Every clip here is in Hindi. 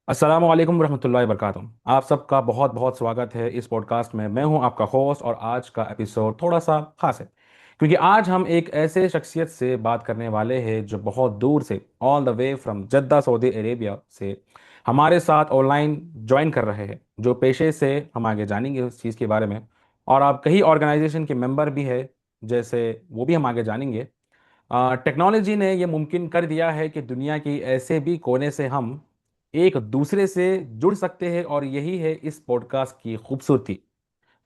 अस्सलामु अलैकुम रहमतुल्लाहि वबरकातुहू। आप सबका बहुत बहुत स्वागत है इस पॉडकास्ट में। मैं हूं आपका होस्ट और आज का एपिसोड थोड़ा सा खास है क्योंकि आज हम एक ऐसे शख्सियत से बात करने वाले हैं जो बहुत दूर से all the way from Jeddah Saudi Arabia से हमारे साथ ऑनलाइन ज्वाइन कर रहे हैं। जो पेशे से हम आगे जानेंगे उस चीज़ के बारे में, और आप कई ऑर्गेनाइजेशन के मेंबर भी है जैसे, वो भी हम आगे जानेंगे। टेक्नोलॉजी ने ये मुमकिन कर दिया है कि दुनिया की ऐसे भी कोने से हम एक दूसरे से जुड़ सकते हैं, और यही है इस पॉडकास्ट की खूबसूरती,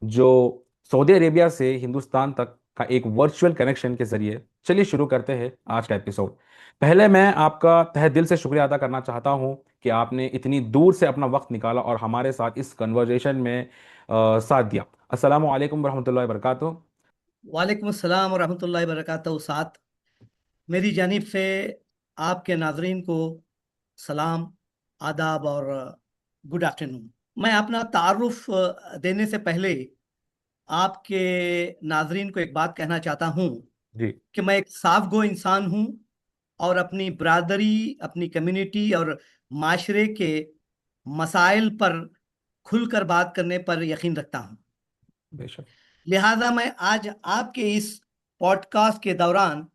जो सऊदी अरेबिया से हिंदुस्तान तक का एक वर्चुअल कनेक्शन के जरिए। चलिए शुरू करते हैं आज का एपिसोड। पहले मैं आपका तहे दिल से शुक्रिया अदा करना चाहता हूं कि आपने इतनी दूर से अपना वक्त निकाला और हमारे साथ इस कन्वर्जेशन में साथ दिया। अस्सलाम वालेकुम रहमतुल्लाहि वबरकातुहू। वालेकुम अस्सलाम वरहमतुल्लाहि वबरकातुहू। साथ मेरी जानिब से आपके नाजरीन को सलाम, आदाब और गुड आफ्टरनून। मैं अपना तारुफ देने से पहले आपके नाजरीन को एक बात कहना चाहता हूँ जी। कि मैं एक साफ गो इंसान हूँ और अपनी बरादरी, अपनी कम्युनिटी और माशरे के मसाइल पर खुलकर बात करने पर यकीन रखता हूँ। बेशक। लिहाजा मैं आज आपके इस पॉडकास्ट के दौरान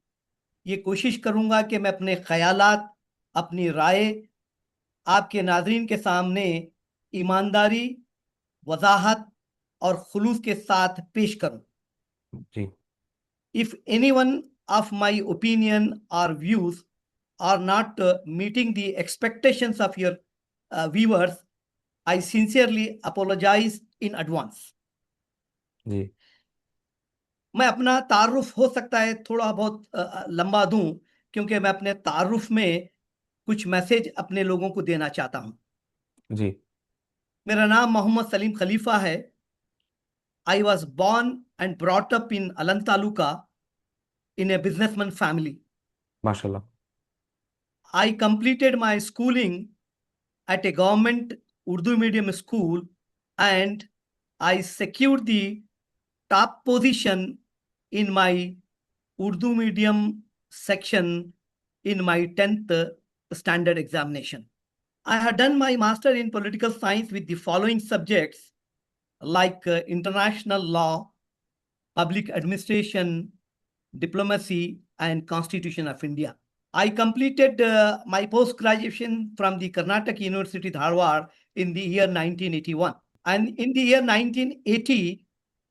ये कोशिश करूंगा कि मैं अपने ख्यालात, अपनी राय आपके नाजरीन के सामने ईमानदारी, वजाहत और खुलूस के साथ पेश करूं। जी। If any one of my opinion or views are not meeting the expectations of your viewers, I sincerely apologize in advance. जी। मैं अपना तारुफ हो सकता है थोड़ा बहुत लंबा दूं, क्योंकि मैं अपने तारुफ में कुछ मैसेज अपने लोगों को देना चाहता हूं। जी। मेरा नाम मोहम्मद सलीम खलीफा है। I was born and brought up in Alan Taluka in a businessman family. माशाल्लाह। I completed my schooling at a government Urdu medium school, and I secured the top position in my Urdu medium section in my 10th standard examination. I had done my master in political science with the following subjects like international law, public administration, diplomacy, and Constitution of India. I completed my post-graduation from the Karnataka University, Dharwad in the year 1981. And in the year 1980,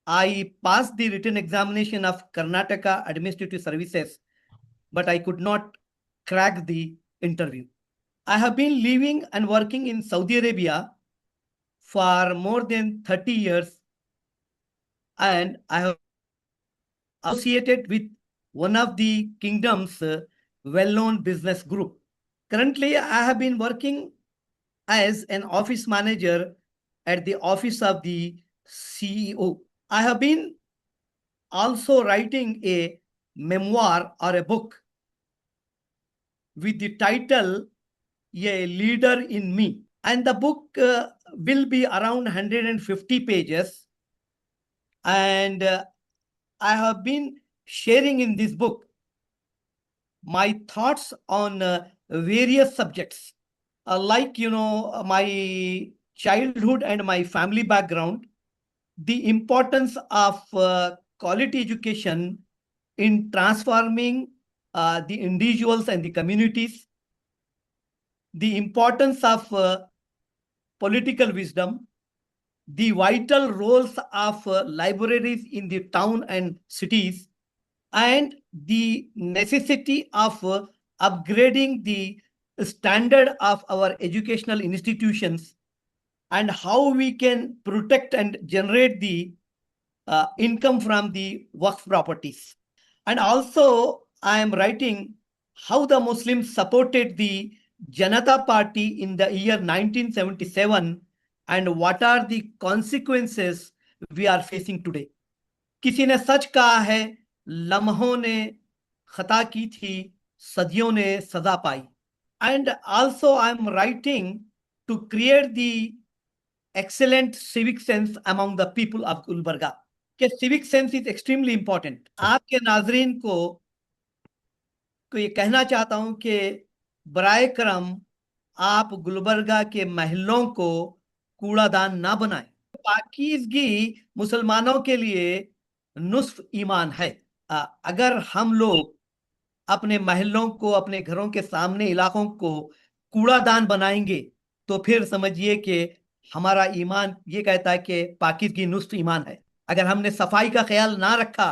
I passed the written examination of Karnataka Administrative Services, but I could not crack the interview. I have been living and working in Saudi Arabia for more than 30 years, and I have associated with one of the kingdom's well-known business group. Currently, I have been working as an office manager at the office of the CEO. I have been also writing a memoir or a book with the title A Leader in Me. And the book will be around 150 pages. And I have been sharing in this book my thoughts on various subjects, like, my childhood and my family background, the importance of quality education in transforming the individuals and the communities, the importance of political wisdom, the vital roles of libraries in the town and cities, and the necessity of upgrading the standard of our educational institutions, and how we can protect and generate the income from the Waqf properties. And also, I am writing how the Muslims supported the Janata Party in the year 1977 and what are the consequences we are facing today. किसी ने सच कहा है, लम्हों ने खता की थी, सदियों ने सजा पाई. And also I am writing to create the excellent civic sense among the people of Gulbarga. कि civic sense is extremely important. आपके नाजरीन को ये कहना चाहता हूं कि बराए करम आप गुलबर्गा के महलों को कूड़ादान ना बनाएं। पाकीज़गी मुसलमानों के लिए नुस्फ ईमान है। अगर हम लोग अपने महलों को, अपने घरों के सामने इलाकों को कूड़ादान बनाएंगे, तो फिर समझिए कि हमारा ईमान ये कहता है कि पाकीज़गी नुस्फ ईमान है। अगर हमने सफाई का ख्याल ना रखा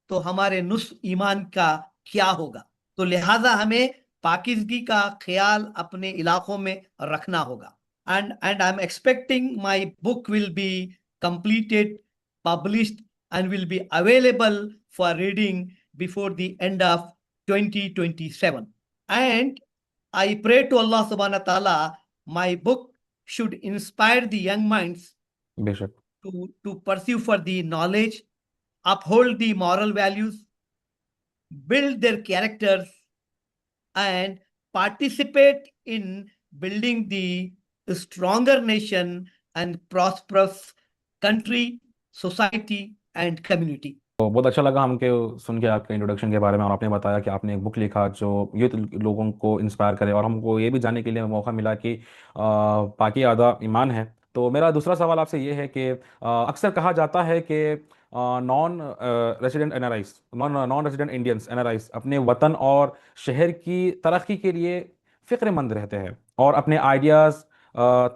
तो हमारे नुस्फ ईमान का क्या होगा? तो लिहाजा हमें पाकीज़गी का ख्याल अपने इलाकों में रखना होगा। And I'm expecting my book will be completed, published, and will be available for reading before the end of 2027. And I pray to Allah subhanahu wa ta'ala, my book should inspire the young minds बेशक। to pursue for the knowledge, uphold the moral values, build their characters, and participate in building the stronger nation and prosperous country, society, and community. तो बहुत अच्छा लगा हमके सुन के आपके इंट्रोडक्शन के बारे में, और आपने बताया कि आपने एक बुक लिखा जो यूथ लोगों को इंस्पायर करे, और हमको ये भी जानने के लिए मौका मिला कि पाकी आधा ईमान है। तो मेरा दूसरा सवाल आपसे ये है कि अक्सर कहा जाता है कि non resident NRIs, non non resident Indians NRIs अपने वतन और शहर की तरक्की के लिए फ़िक्रमंद रहते हैं और अपने आइडियाज़,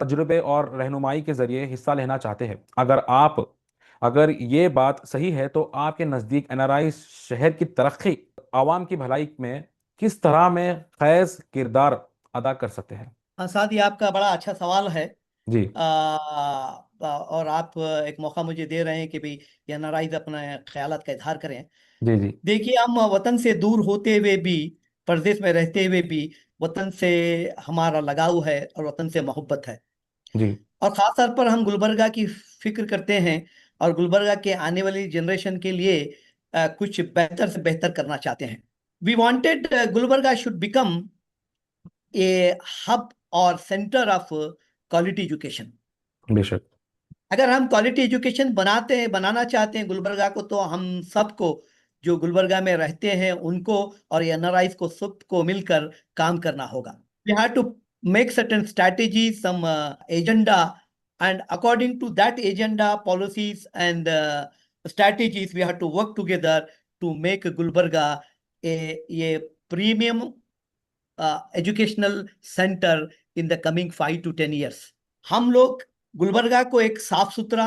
तजुर्बे और रहनुमाई के ज़रिए हिस्सा लेना चाहते हैं। अगर ये बात सही है तो आपके नज़दीक एनआरआई शहर की तरक्की, आवाम की भलाई में किस तरह में खैज़ किरदार अदा कर सकते हैं? हाँ सादी, आपका बड़ा अच्छा सवाल है। जी। और आप एक मौका मुझे दे रहे हैं कि भाई ये नाराज अपने ख्यालात का इजहार करें। जी। जी। देखिए, हम वतन से दूर होते हुए भी, परदेश में रहते हुए भी, वतन से हमारा लगाव है और वतन से मोहब्बत है। जी। और खास तौर पर हम गुलबर्गा की फिक्र करते हैं और गुलबर्गा के आने वाली जनरेशन के लिए कुछ बेहतर से बेहतर करना चाहते हैं। We wanted Gulbarga should become a hub और सेंटर ऑफ क्वालिटी एजुकेशन। बेशक। अगर हम क्वालिटी एजुकेशन बनाना चाहते हैं गुलबर्गा को, तो हम सबको, जो गुलबर्गा में रहते हैं उनको और एनआरआईज को, सबको मिलकर काम करना होगा। We have to make certain strategy, some agenda, and according to that agenda, policies, and strategies, we have to work together to make Gulbarga a premium educational centre in the coming 5 to 10 years। हम लोग गुलबर्गा को एक साफ सुथरा,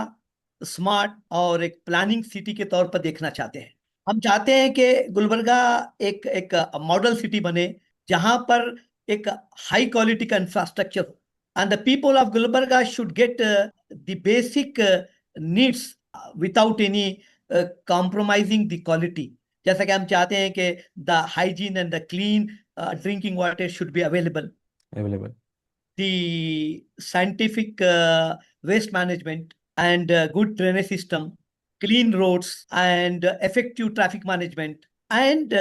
स्मार्ट और एक प्लानिंग सिटी के तौर पर देखना चाहते हैं। हम चाहते हैं कि गुलबर्गा एक एक मॉडल सिटी बने, जहां पर एक हाई क्वालिटी का इंफ्रास्ट्रक्चर हो, and the people of Gulbarga should get the basic needs without any compromising the quality. जैसा कि हम चाहते हैं कि the hygiene and the clean drinking water should be available. Available. The scientific waste management and good drainage system, clean roads, and effective traffic management. And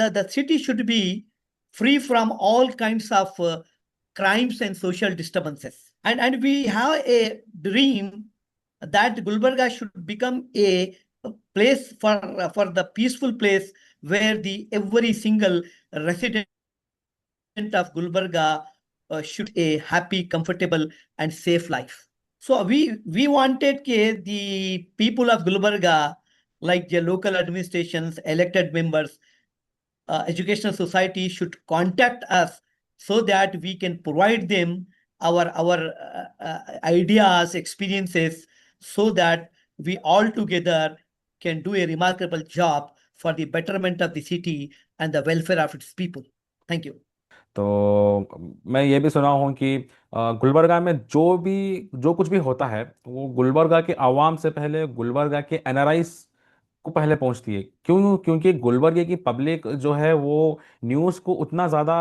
the city should be free from all kinds of crimes and social disturbances. And we have a dream that Gulbarga should become a place for the peaceful place where the every single resident of Gulbarga should a happy, comfortable, and safe life. So we wanted the people of Gulbarga, like the local administrations, elected members, educational society, should contact us so that we can provide them our ideas, experiences, so that we all together can do a remarkable job for the betterment of the city and the welfare of its people. Thank you. तो मैं ये भी सुना हूँ कि गुलबर्गा में जो कुछ भी होता है वो गुलबर्गा के आवाम से पहले गुलबर्गा के एनआरआईज को पहले पहुंचती है। क्योंकि गुलबर्गे की पब्लिक जो है वो न्यूज़ को उतना ज़्यादा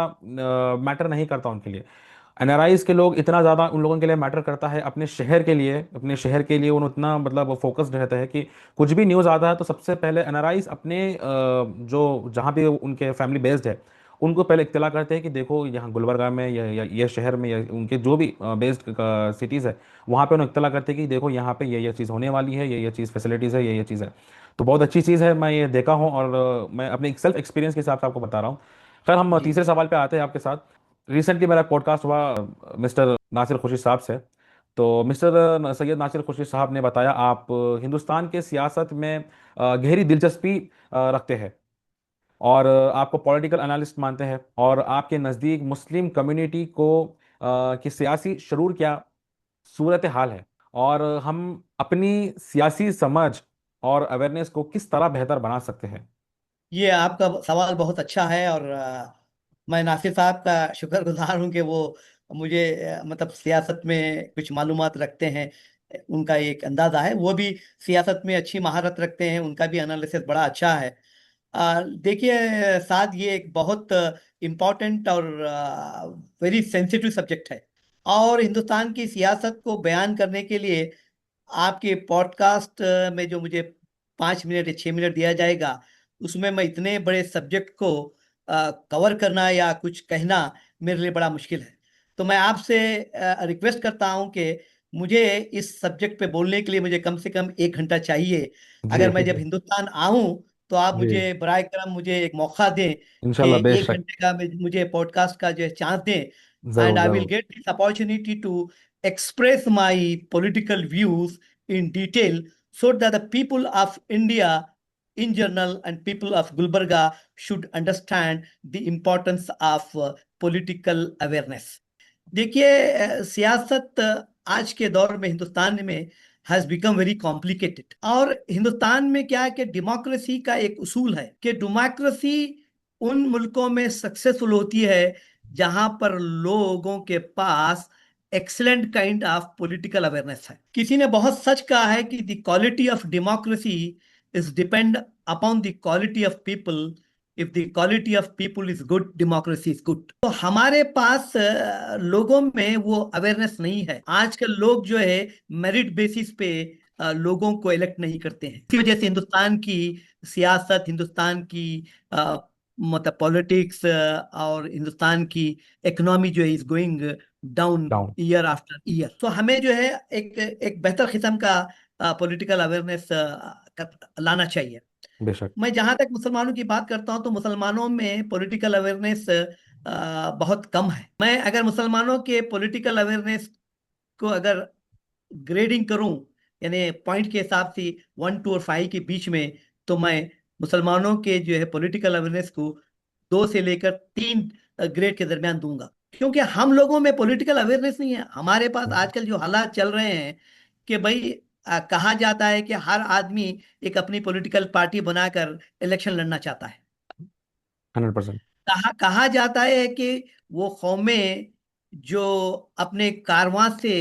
मैटर नहीं करता उनके लिए। एनआरआईज के लोग इतना ज़्यादा उन लोगों के लिए मैटर करता है, अपने शहर के लिए उन उतना मतलब फोकस्ड रहता है कि कुछ भी न्यूज़ आता है तो सबसे पहले एनआरआईज अपने जो जहाँ भी उनके फैमिली बेस्ड है उनको पहले इत्तला करते हैं कि देखो यहाँ गुलबर्गा में या ये शहर में या उनके जो भी बेस्ड सिटीज़ है वहाँ पे उन्हें इत्तला करते हैं कि देखो यहाँ पे ये चीज़ होने वाली है, ये चीज़ फैसिलिटीज़ है, ये चीज़ है। तो बहुत अच्छी चीज़ है, मैं ये देखा हूँ और मैं अपने सेल्फ एक्सपीरियंस के हिसाब से आपको बता रहा हूँ। खैर, हम जी तीसरे सवाल पे आते हैं आपके साथ। रिसेंटली मेरा पॉडकास्ट हुआ मिस्टर नासिर खुर्शीद साहब से। तो मिस्टर सैयद नासिर खुर्शीद साहब ने बताया आप हिंदुस्तान के सियासत में गहरी दिलचस्पी रखते हैं और आपको पॉलिटिकल एनालिस्ट मानते हैं और आपके नज़दीक मुस्लिम कम्युनिटी को की सियासी शरूर क्या सूरत हाल है और हम अपनी सियासी समझ और अवेयरनेस को किस तरह बेहतर बना सकते हैं। ये आपका सवाल बहुत अच्छा है, और मैं नासिर साहब का शुक्रगुजार हूँ कि वो मुझे मतलब सियासत में कुछ मालूमात रखते हैं। उनका एक अंदाजा है, वो भी सियासत में अच्छी महारत रखते हैं, उनका भी एनालिसिस बड़ा अच्छा है। देखिए साथ, ये एक बहुत इम्पोर्टेंट और वेरी सेंसिटिव सब्जेक्ट है, और हिंदुस्तान की सियासत को बयान करने के लिए आपके पॉडकास्ट में जो मुझे 5 मिनट या 6 मिनट दिया जाएगा, उसमें मैं इतने बड़े सब्जेक्ट को कवर करना या कुछ कहना मेरे लिए बड़ा मुश्किल है। तो मैं आपसे रिक्वेस्ट करता हूं कि मुझे इस सब्जेक्ट पे बोलने के लिए मुझे कम से कम 1 घंटा चाहिए। जी अगर मैं जब हिंदुस्तान आऊं तो आप जी, मुझे बराए करम मुझे एक मौका दें कि इंशाल्लाह 1 घंटे का मुझे पॉडकास्ट का जो चांस दें, एंड जरूर आई विल जरूर। Get this opportunity to express my political views in detail, so that the people of India in general and people of Gulbarga should understand the importance of political awareness. देखिए सियासत आज के दौर में हिंदुस्तान में हैज बिकम वेरी कॉम्प्लिकेटेड, और हिंदुस्तान में क्या है कि डेमोक्रेसी का एक उसूल है कि डेमोक्रेसी उन मुल्कों में सक्सेसफुल होती है जहां पर लोगों के पास excellent kind of political awareness है। किसी ने बहुत सच कहा है कि the quality of democracy is depend upon the quality of people. If the quality of people is good, democracy is good. तो हमारे पास लोगों में वो अवेयरनेस नहीं है। आजकल लोग जो है मेरिट बेसिस पे लोगों को इलेक्ट नहीं करते हैं। इसी वजह से हिंदुस्तान की सियासत, हिंदुस्तान की अ, मतलब पॉलिटिक्स और हिंदुस्तान की इकोनॉमी जो है is going down down. Year after year. तो हमें जो है एक एक बेहतर किस्म का पॉलिटिकल अवेयरनेस लाना चाहिए। बेशक। मैं जहां तक मुसलमानों की बात करता हूं तो मुसलमानों में पॉलिटिकल अवेयरनेस बहुत कम है। मैं अगर मुसलमानों के पॉलिटिकल अवेयरनेस को अगर ग्रेडिंग करूं, यानी पॉइंट के हिसाब से 1 2 और 5 के बीच में, तो मैं मुसलमानों के जो है पॉलिटिकल अवेयरनेस को 2 से लेकर 3 ग्रेड के दरमियान दूंगा। क्योंकि हम लोगों में पॉलिटिकल अवेयरनेस नहीं है। हमारे पास आजकल जो हालात चल रहे हैं कि भाई कहा जाता है कि हर आदमी एक अपनी पॉलिटिकल पार्टी बनाकर इलेक्शन लड़ना चाहता है। 100%। कहा जाता है कि वो कौमें जो अपने कारवां से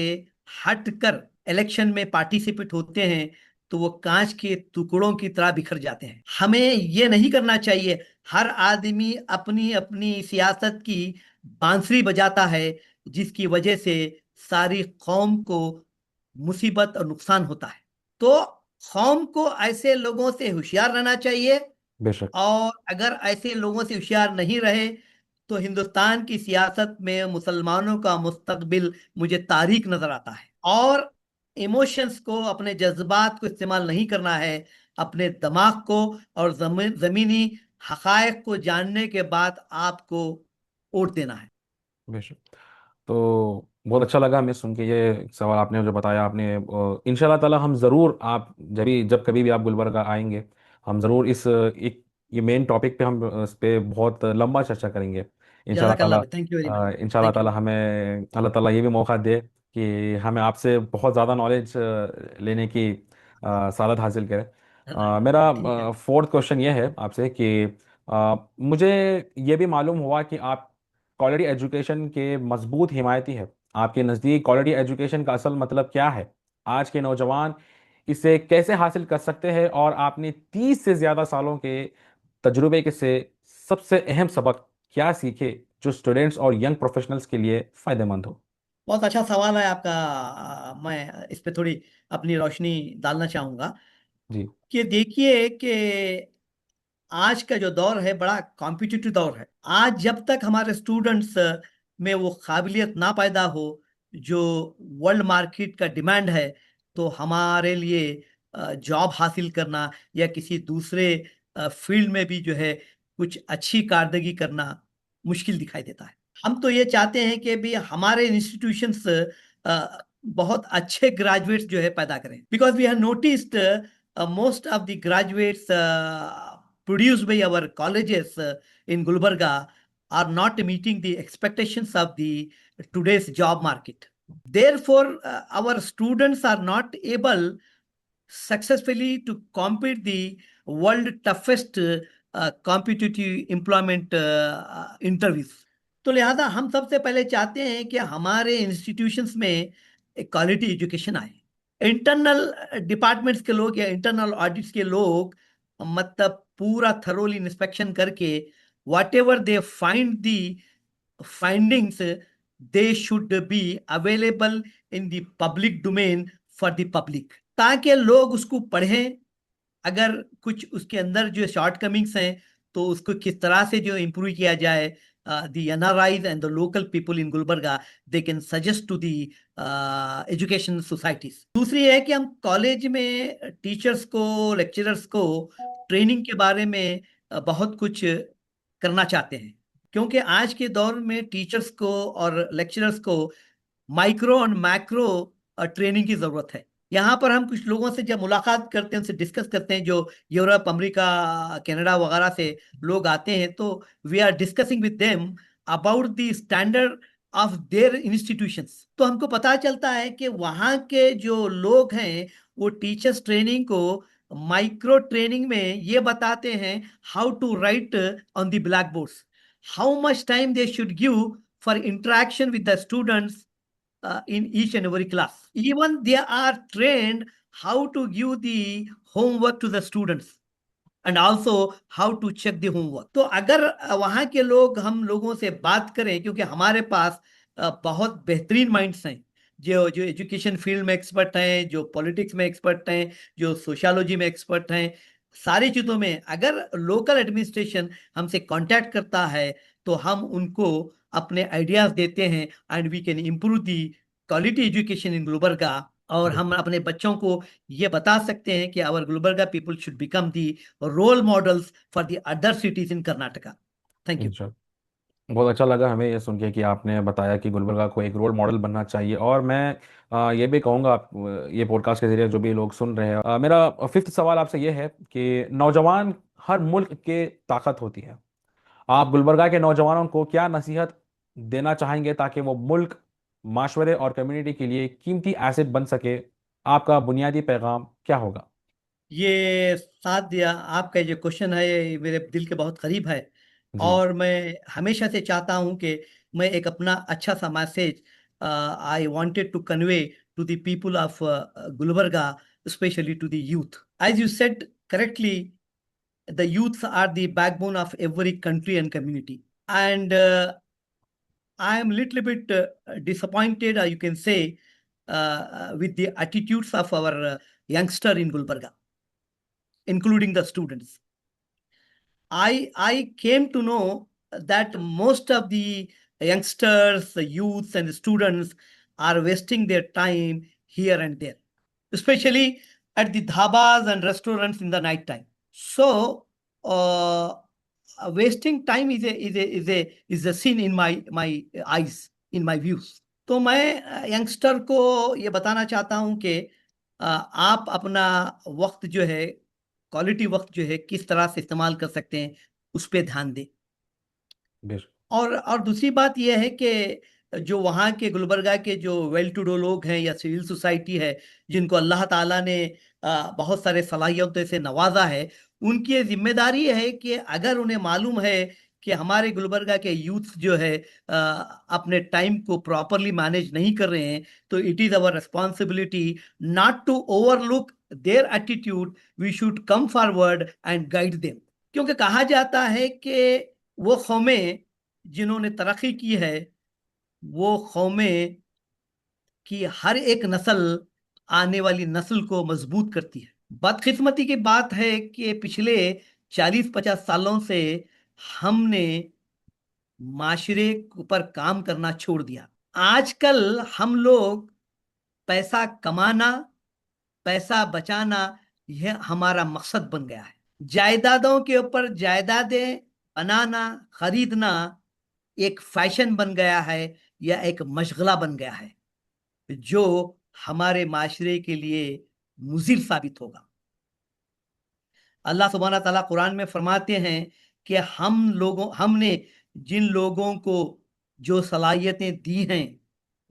हटकर इलेक्शन में पार्टिसिपेट होते हैं, तो वो कांच के टुकड़ों की तरह बिखर जाते हैं। हमें ये नहीं करना चाहिए। हर आदमी अपनी अपनी सियासत की बांसुरी बजाता है, जिसकी वजह से सारी कौम को मुसीबत और नुकसान होता है। तो कौम को ऐसे लोगों से होशियार रहना चाहिए, बेशक। और अगर ऐसे लोगों से होशियार नहीं रहे तो हिंदुस्तान की सियासत में मुसलमानों का मुस्तकबिल मुझे तारीक नजर आता है। और इमोशंस को, अपने जज्बात को इस्तेमाल नहीं करना है, अपने दिमाग को और जमीनी हकायक को जानने के बाद आपको वोट देना है। बेशक। तो बहुत अच्छा लगा हमें सुन के ये सवाल आपने जो बताया आपने। इंशाल्लाह ताला हम ज़रूर आप जब कभी भी आप गुलबर्गा आएंगे हम ज़रूर इस एक ये मेन टॉपिक पे हम इस पे बहुत लंबा चर्चा करेंगे इंशाल्लाह ताला। जज़ाकल्लाह, थैंक यू वेरी मच। इंशाल्लाह थैंक यू। ताला हमें अल्लाह ताला ये भी मौका दे कि हमें आपसे बहुत ज़्यादा नॉलेज लेने की सादत हासिल करें। मेरा ठीक है। फोर्थ क्वेश्चन ये है आपसे कि मुझे ये भी मालूम हुआ कि आप क्वालिटी एजुकेशन के मजबूत हिमायती है। आपके नज़दीक क्वालिटी एजुकेशन का असल मतलब क्या है? आज के नौजवान इसे कैसे हासिल कर सकते हैं और आपने 30 से ज़्यादा सालों के तजुर्बे के से सबसे अहम सबक क्या सीखे जो स्टूडेंट्स और यंग प्रोफेशनल्स के लिए फ़ायदेमंद हो? बहुत अच्छा सवाल है आपका। मैं इस पे थोड़ी अपनी रोशनी डालना चाहूंगा जी। कि देखिए कि आज का जो दौर है बड़ा कॉम्पिटिटिव दौर है। आज जब तक हमारे स्टूडेंट्स में वो काबिलियत ना पैदा हो जो वर्ल्ड मार्केट का डिमांड है, तो हमारे लिए जॉब हासिल करना या किसी दूसरे फील्ड में भी जो है कुछ अच्छी कारदगी करना मुश्किल दिखाई देता है। हम तो ये चाहते हैं कि भी हमारे इंस्टीट्यूशंस बहुत अच्छे ग्रेजुएट्स जो है पैदा करें, because we have noticed most of the graduates produced by our colleges in Gulbarga are not meeting the expectations of the today's job market. Therefore, our students are not able successfully to compete the world toughest competitive employment interviews. तो लिहाजा हम सबसे पहले चाहते हैं कि हमारे इंस्टीट्यूशंस में एक क्वालिटी एजुकेशन आए। इंटरनल डिपार्टमेंट्स के लोग या इंटरनल ऑडिट्स के लोग मतलब पूरा थरोली इंस्पेक्शन करके what ever they find the findings they should be available in the public domain for the public, ताकि लोग उसको पढ़ें। अगर कुछ उसके अंदर जो शॉर्टकमिंग्स हैं तो उसको किस तरह से जो इम्प्रूव किया जाए, the NRIs and the local people in Gulbarga, they can suggest to the education societies. दूसरी है कि हम कॉलेज में टीचर्स को, लेक्चरर्स को ट्रेनिंग के बारे में बहुत कुछ करना चाहते हैं, क्योंकि आज के दौर में टीचर्स को और लेक्चरर्स को माइक्रो और मैक्रो ट्रेनिंग की जरूरत है। यहाँ पर हम कुछ लोगों से जब मुलाकात करते हैं, उनसे डिस्कस करते हैं, जो यूरोप, अमेरिका, कनाडा वगैरह से लोग आते हैं, तो we are discussing with them about the standard of their institutions. तो हमको पता चलता है कि वहाँ के जो लोग हैं वो टीचर्स ट्रेनिंग को माइक्रो ट्रेनिंग में ये बताते हैं how to write on the blackboards, how much time they should give for interaction with the students in each and every class. Even they are trained how to give the homework to the students and also how to check the homework. तो अगर वहाँ के लोग हम लोगों से बात करें, क्योंकि हमारे पास बहुत बेहतरीन माइंड्स हैं, जो जो एजुकेशन फील्ड में एक्सपर्ट हैं, जो पॉलिटिक्स में एक्सपर्ट हैं, जो सोशियोलॉजी में एक्सपर्ट हैं, सारी चीज़ों में अगर लोकल एडमिनिस्ट्रेशन हमसे कांटेक्ट करता है तो हम उनको अपने आइडियाज देते हैं and we can improve the quality education in Gulbarga. और हम अपने बच्चों को ये बता सकते हैं कि our Gulbarga people should become the role models for the other cities in Karnataka. Thank you. अच्छा, बहुत अच्छा लगा हमें ये सुन के कि आपने बताया कि गुलबर्गा को एक रोल मॉडल बनना चाहिए। और मैं ये भी कहूँगा ये पॉडकास्ट के जरिए जो भी लोग सुन रहे हैं, मेरा फिफ्थ सवाल आपसे ये है कि नौजवान हर मुल्क के ताकत होती है। आप गुलबर्गा के नौजवानों को क्या नसीहत देना चाहेंगे ताकि वो मुल्क, माशवरे और कम्युनिटी के लिए कीमती एसेट बन सके? आपका बुनियादी पैगाम क्या होगा? ये साथ दिया आपका जो क्वेश्चन है ये मेरे दिल के बहुत करीब है, जी। और मैं हमेशा से चाहता हूं कि मैं एक अपना अच्छा सा message I wanted to convey to the people of Gulbarga, specially to the youth. As you said correctly, the youths are the backbone of every country and community, and I am little bit disappointed, or you can say, with the attitudes of our youngster in Gulbarga, including the students. I came to know that most of the youngsters, the youths, and the students are wasting their time here and there, especially at the dhabas and restaurants in the night time. So, wasting time is a sin in my eyes, in my views. तो मैं यंगस्टर को ये बताना चाहता हूँ कि आप अपना वक्त जो है, क्वालिटी वक्त जो है, किस तरह से इस्तेमाल कर सकते हैं, उस पर ध्यान दें। बेश। और दूसरी बात यह है कि जो वहाँ के गुलबर्गा के जो वेल टू डू लोग हैं या सिविल सोसाइटी है, जिनको अल्लाह ताला ने बहुत सारे सलाहियतों से नवाजा है, उनकी ये जिम्मेदारी है कि अगर उन्हें मालूम है कि हमारे गुलबर्गा के यूथ जो है अपने टाइम को प्रॉपरली मैनेज नहीं कर रहे हैं, तो it is our responsibility not to overlook their attitude, we should come forward and guide them. क्योंकि कहा जाता है कि वो कौमें जिन्होंने तरक्की की है, वो कौमें की हर एक नस्ल आने वाली नस्ल को मजबूत करती है। बदकिस्मती की बात है कि पिछले 40-50 सालों से हमने माशरे पर काम करना छोड़ दिया। आजकल हम लोग पैसा कमाना, पैसा बचाना, यह हमारा मकसद बन गया है। जायदादों के ऊपर जायदादें बनाना, खरीदना, एक फैशन बन गया है या एक मशगला बन गया है जो हमारे माशरे के लिए मुज़िर साबित होगा। अल्लाह सुब्हाना ताला कुरान में फरमाते हैं कि हमने जिन लोगों को जो सलाहियतें दी हैं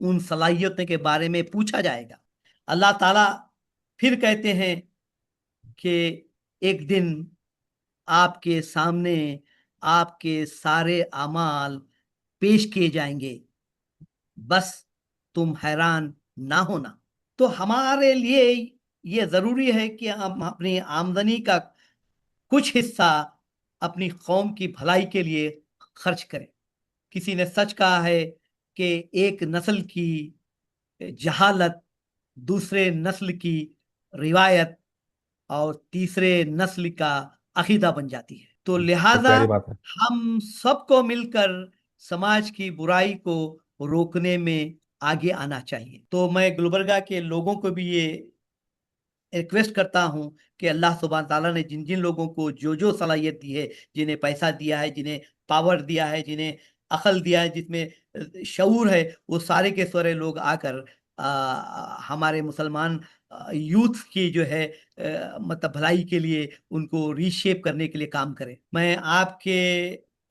उन सलाहियतों के बारे में पूछा जाएगा। अल्लाह ताला फिर कहते हैं कि एक दिन आपके सामने आपके सारे अमाल पेश किए जाएंगे, बस तुम हैरान ना होना। तो हमारे लिए ये जरूरी है कि हम अपनी आमदनी का कुछ हिस्सा अपनी कौम की भलाई के लिए खर्च करें। किसी ने सच कहा है कि एक नस्ल की जहालत दूसरे नस्ल की रिवायत और तीसरे नस्ल का अकीदा बन जाती है। तो बहुत लिहाजा प्यारी बात है। हम सबको मिलकर समाज की बुराई को रोकने में आगे आना चाहिए। तो मैं गुलबर्गा के लोगों को भी ये रिक्वेस्ट करता हूं कि अल्लाह सुब्हान ताला ने जिन जिन लोगों को जो जो सलाहियत दी है, जिन्हें पैसा दिया है, जिन्हें पावर दिया है, जिन्हें अकल दिया है, जिसमें शऊर है, वो सारे के सारे लोग आकर हमारे मुसलमान यूथ की जो है मतलब भलाई के लिए उनको रीशेप करने के लिए काम करें। मैं आपके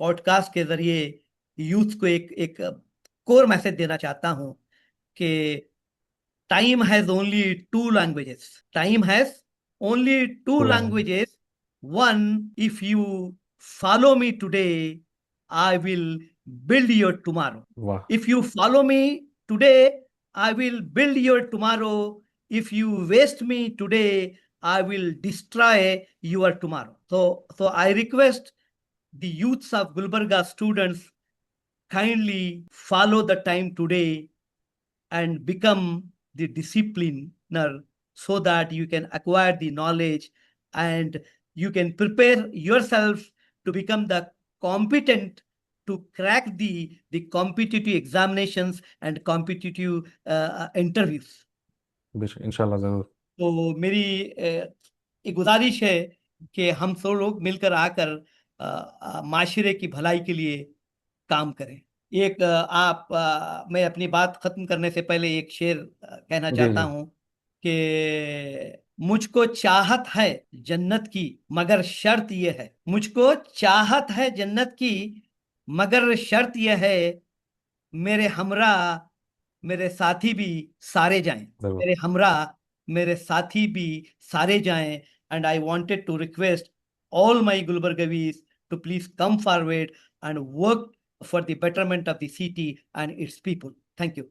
पॉडकास्ट के जरिए यूथ को एक एक कोर मैसेज देना चाहता हूं कि time has only two languages. Time has only two पूरा है। languages. One, if you follow me today, I will build your tomorrow. वाह। If you follow me today, I will build your tomorrow. If you waste me today, I will destroy your tomorrow. So I request the youths of Gulbarga students kindly follow the time today and become the discipliner so that you can acquire the knowledge and you can prepare yourself to become the competent to crack the competitive examinations and competitive interviews. बेशक, इंशाल्लाह जरूर। तो मेरी एक गुजारिश है कि हम सब लोग मिलकर आकर माशरे की भलाई के लिए काम करें। एक मैं अपनी बात खत्म करने से पहले एक शेर कहना जी चाहता जी। हूं कि मुझको चाहत है जन्नत की मगर शर्त यह है, मुझको चाहत है जन्नत की मगर शर्त यह है, मेरे हमरा मेरे साथी भी सारे जाएं, जरूर। मेरे हमरा मेरे साथी भी सारे जाएं। And I wanted to request all my Gulbargavis to please come forward and work for the betterment of the city and its people. Thank you.